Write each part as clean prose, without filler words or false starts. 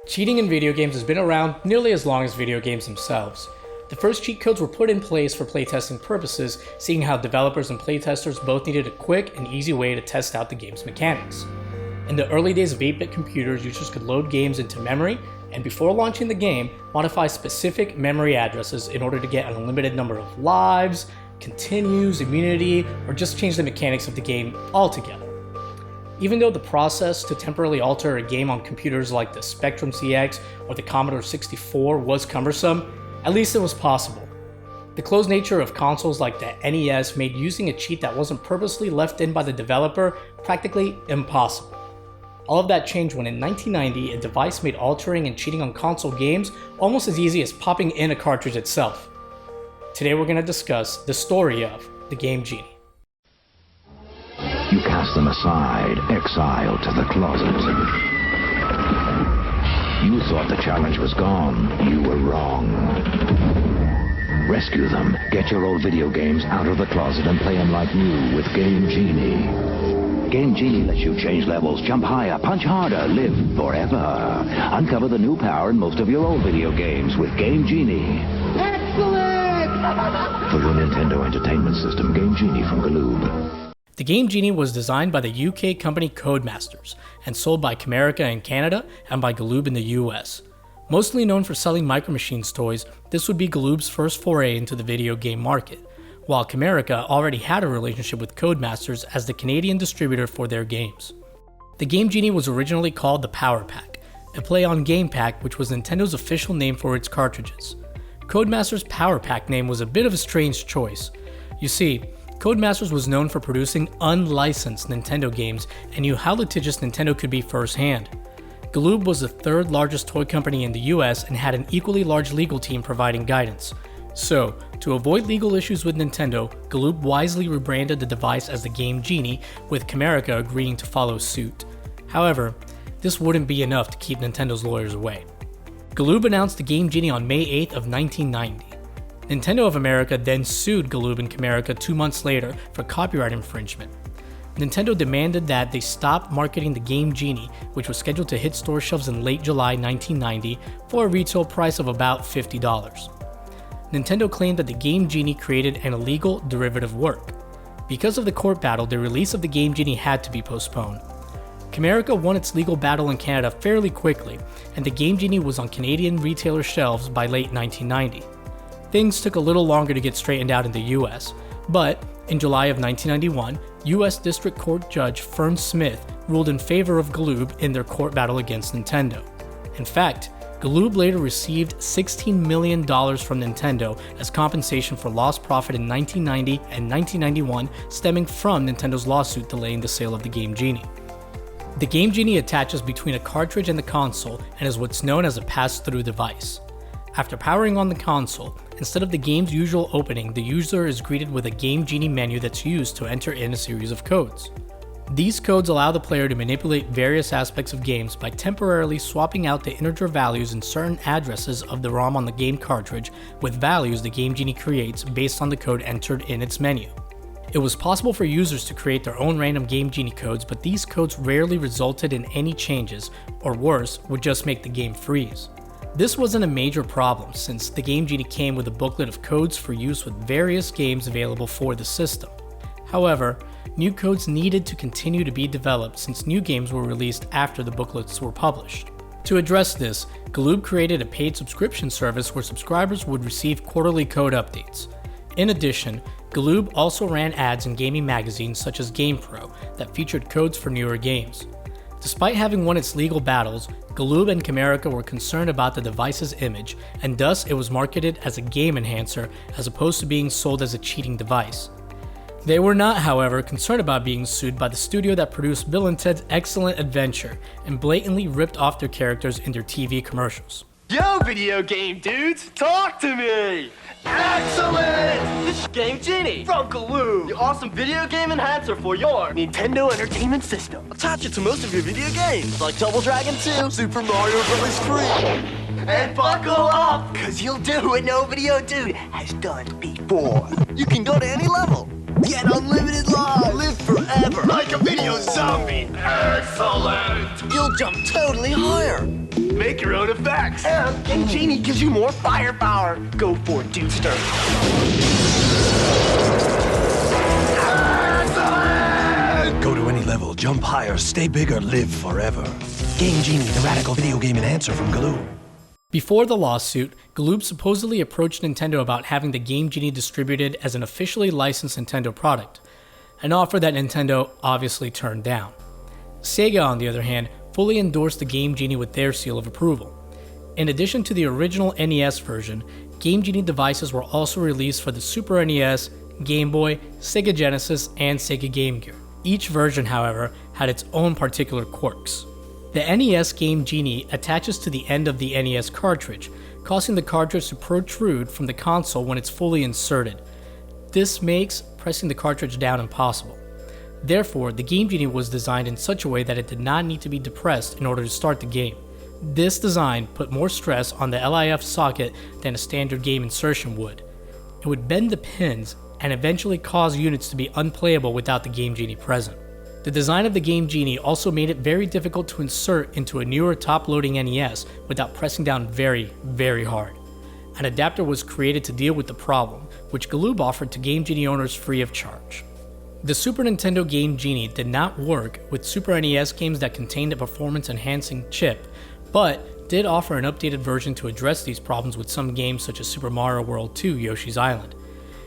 Cheating in video games has been around nearly as long as video games themselves. The first cheat codes were put in place for playtesting purposes, seeing how developers and playtesters both needed a quick and easy way to test out the game's mechanics. In the early days of 8-bit computers, users could load games into memory, and before launching the game, modify specific memory addresses in order to get an unlimited number of lives, continues, immunity, or just change the mechanics of the game altogether. Even though the process to temporarily alter a game on computers like the Spectrum CX or the Commodore 64 was cumbersome, at least it was possible. The closed nature of consoles like the NES made using a cheat that wasn't purposely left in by the developer practically impossible. All of that changed when in 1990 a device made altering and cheating on console games almost as easy as popping in a cartridge itself. Today we're going to discuss the story of the Game Genie. You cast them aside, exiled to the closet. You thought the challenge was gone. You were wrong. Rescue them, get your old video games out of the closet and play them like new with Game Genie. Game Genie lets you change levels, jump higher, punch harder, live forever. Uncover the new power in most of your old video games with Game Genie. Excellent! For your Nintendo Entertainment System, Game Genie from Galoob. The Game Genie was designed by the UK company Codemasters and sold by Camerica in Canada and by Galoob in the US. Mostly known for selling Micro Machines toys, this would be Galoob's first foray into the video game market, while Camerica already had a relationship with Codemasters as the Canadian distributor for their games. The Game Genie was originally called the Power Pack, a play on Game Pack, which was Nintendo's official name for its cartridges. Codemasters' Power Pack name was a bit of a strange choice. You see, Codemasters was known for producing unlicensed Nintendo games and knew how litigious Nintendo could be firsthand. Galoob was the third largest toy company in the US and had an equally large legal team providing guidance. So, to avoid legal issues with Nintendo, Galoob wisely rebranded the device as the Game Genie, with Camerica agreeing to follow suit. However, this wouldn't be enough to keep Nintendo's lawyers away. Galoob announced the Game Genie on May 8th of 1990. Nintendo of America then sued Galoob and Camerica 2 months later for copyright infringement. Nintendo demanded that they stop marketing the Game Genie, which was scheduled to hit store shelves in late July 1990 for a retail price of about $50. Nintendo claimed that the Game Genie created an illegal derivative work. Because of the court battle, the release of the Game Genie had to be postponed. Camerica won its legal battle in Canada fairly quickly, and the Game Genie was on Canadian retailer shelves by late 1990. Things took a little longer to get straightened out in the US, but in July of 1991, US District Court Judge Fern Smith ruled in favor of Galoob in their court battle against Nintendo. In fact, Galoob later received $16 million from Nintendo as compensation for lost profit in 1990 and 1991 stemming from Nintendo's lawsuit delaying the sale of the Game Genie. The Game Genie attaches between a cartridge and the console and is what's known as a pass-through device. After powering on the console, instead of the game's usual opening, the user is greeted with a Game Genie menu that's used to enter in a series of codes. These codes allow the player to manipulate various aspects of games by temporarily swapping out the integer values in certain addresses of the ROM on the game cartridge with values the Game Genie creates based on the code entered in its menu. It was possible for users to create their own random Game Genie codes, but these codes rarely resulted in any changes, or worse, would just make the game freeze. This wasn't a major problem since the Game Genie came with a booklet of codes for use with various games available for the system. However, new codes needed to continue to be developed since new games were released after the booklets were published. To address this, Galoob created a paid subscription service where subscribers would receive quarterly code updates. In addition, Galoob also ran ads in gaming magazines such as GamePro that featured codes for newer games. Despite having won its legal battles, Galoob and Camerica were concerned about the device's image, and thus it was marketed as a game enhancer as opposed to being sold as a cheating device. They were not, however, concerned about being sued by the studio that produced Bill and Ted's Excellent Adventure and blatantly ripped off their characters in their TV commercials. Yo, video game dudes, talk to me! Excellent! This is Game Genie from Galoob, the awesome video game enhancer for your Nintendo Entertainment System. Attach it to most of your video games, like Double Dragon 2, Super Mario Bros. 3. And buckle up, cause you'll do what no video dude has done before. You can go to any level, get unlimited lives, live forever, like a video zombie. Excellent! You'll jump totally higher. make your own effects. And Game Genie gives you more firepower. Go for it, Dudester. Go to any level, jump higher, stay bigger, live forever. Game Genie, the radical video game enhancer from Galoob. Before the lawsuit, Galoob supposedly approached Nintendo about having the Game Genie distributed as an officially licensed Nintendo product, an offer that Nintendo obviously turned down. Sega, on the other hand, fully endorsed the Game Genie with their seal of approval. In addition to the original NES version, Game Genie devices were also released for the Super NES, Game Boy, Sega Genesis, and Sega Game Gear. Each version, however, had its own particular quirks. The NES Game Genie attaches to the end of the NES cartridge, causing the cartridge to protrude from the console when it's fully inserted. This makes pressing the cartridge down impossible. Therefore, the Game Genie was designed in such a way that it did not need to be depressed in order to start the game. This design put more stress on the LIF socket than a standard game insertion would. It would bend the pins and eventually cause units to be unplayable without the Game Genie present. The design of the Game Genie also made it very difficult to insert into a newer top-loading NES without pressing down very, very hard. An adapter was created to deal with the problem, which Galoob offered to Game Genie owners free of charge. The Super Nintendo Game Genie did not work with Super NES games that contained a performance-enhancing chip, but did offer an updated version to address these problems with some games such as Super Mario World 2 Yoshi's Island.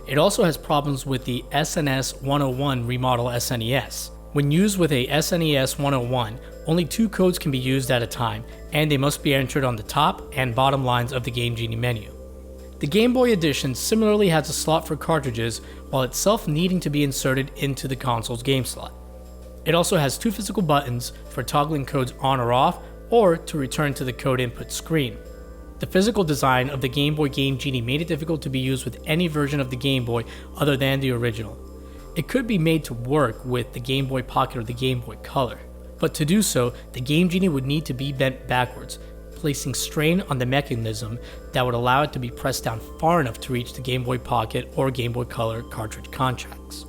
It also has problems with the SNS 101 remodel SNES. When used with a SNES 101, only 2 codes can be used at a time, and they must be entered on the top and bottom lines of the Game Genie menu. The Game Boy Edition similarly has a slot for cartridges, while itself needing to be inserted into the console's game slot. It also has 2 physical buttons for toggling codes on or off, or to return to the code input screen. The physical design of the Game Boy Game Genie made it difficult to be used with any version of the Game Boy other than the original. It could be made to work with the Game Boy Pocket or the Game Boy Color, but to do so, the Game Genie would need to be bent backwards, placing strain on the mechanism that would allow it to be pressed down far enough to reach the Game Boy Pocket or Game Boy Color cartridge contracts.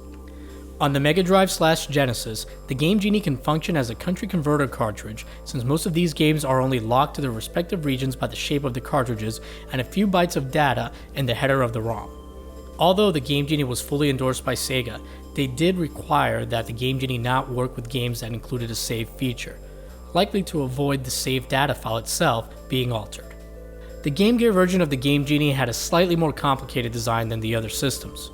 On the Mega Drive/Genesis, the Game Genie can function as a country converter cartridge, since most of these games are only locked to their respective regions by the shape of the cartridges and a few bytes of data in the header of the ROM. Although the Game Genie was fully endorsed by Sega, they did require that the Game Genie not work with games that included a save feature, likely to avoid the save data file itself being altered. The Game Gear version of the Game Genie had a slightly more complicated design than the other systems.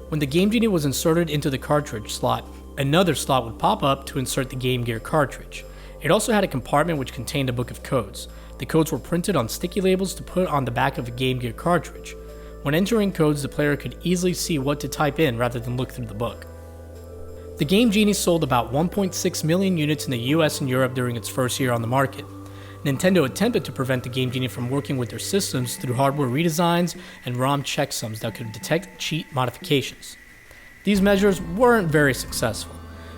When the Game Genie was inserted into the cartridge slot, another slot would pop up to insert the Game Gear cartridge. It also had a compartment which contained a book of codes. The codes were printed on sticky labels to put on the back of a Game Gear cartridge. When entering codes, the player could easily see what to type in rather than look through the book. The Game Genie sold about 1.6 million units in the US and Europe during its first year on the market. Nintendo attempted to prevent the Game Genie from working with their systems through hardware redesigns and ROM checksums that could detect cheat modifications. These measures weren't very successful.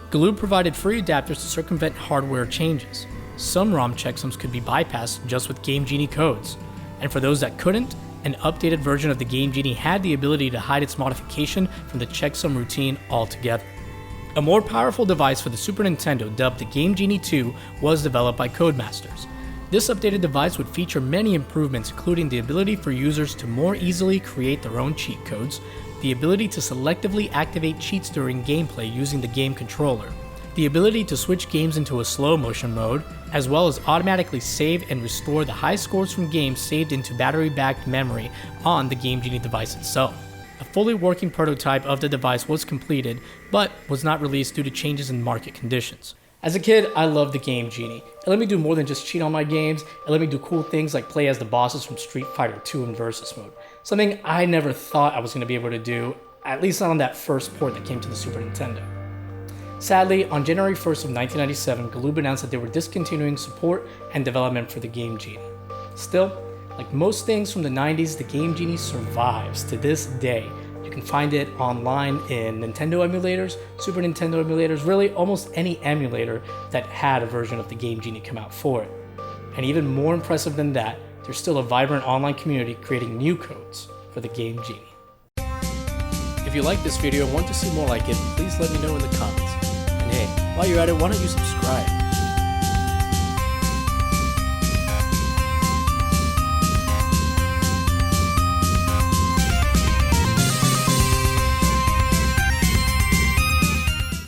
Galoob provided free adapters to circumvent hardware changes. Some ROM checksums could be bypassed just with Game Genie codes, and for those that couldn't, an updated version of the Game Genie had the ability to hide its modification from the checksum routine altogether. A more powerful device for the Super Nintendo, dubbed the Game Genie 2, was developed by Codemasters. This updated device would feature many improvements, including the ability for users to more easily create their own cheat codes, the ability to selectively activate cheats during gameplay using the game controller, the ability to switch games into a slow motion mode, as well as automatically save and restore the high scores from games saved into battery-backed memory on the Game Genie device itself. A fully working prototype of the device was completed, but was not released due to changes in market conditions. As a kid, I loved the Game Genie. It let me do more than just cheat on my games. It let me do cool things like play as the bosses from Street Fighter 2 in Versus mode. Something I never thought I was going to be able to do, at least not on that first port that came to the Super Nintendo. Sadly, on January 1st of 1997, Galoob announced that they were discontinuing support and development for the Game Genie. Still, like most things from the 90s, the Game Genie survives to this day. You can find it online in Nintendo emulators, Super Nintendo emulators, really almost any emulator that had a version of the Game Genie come out for it. And even more impressive than that, there's still a vibrant online community creating new codes for the Game Genie. If you like this video and want to see more like it, please let me know in the comments. And hey, while you're at it, why don't you subscribe?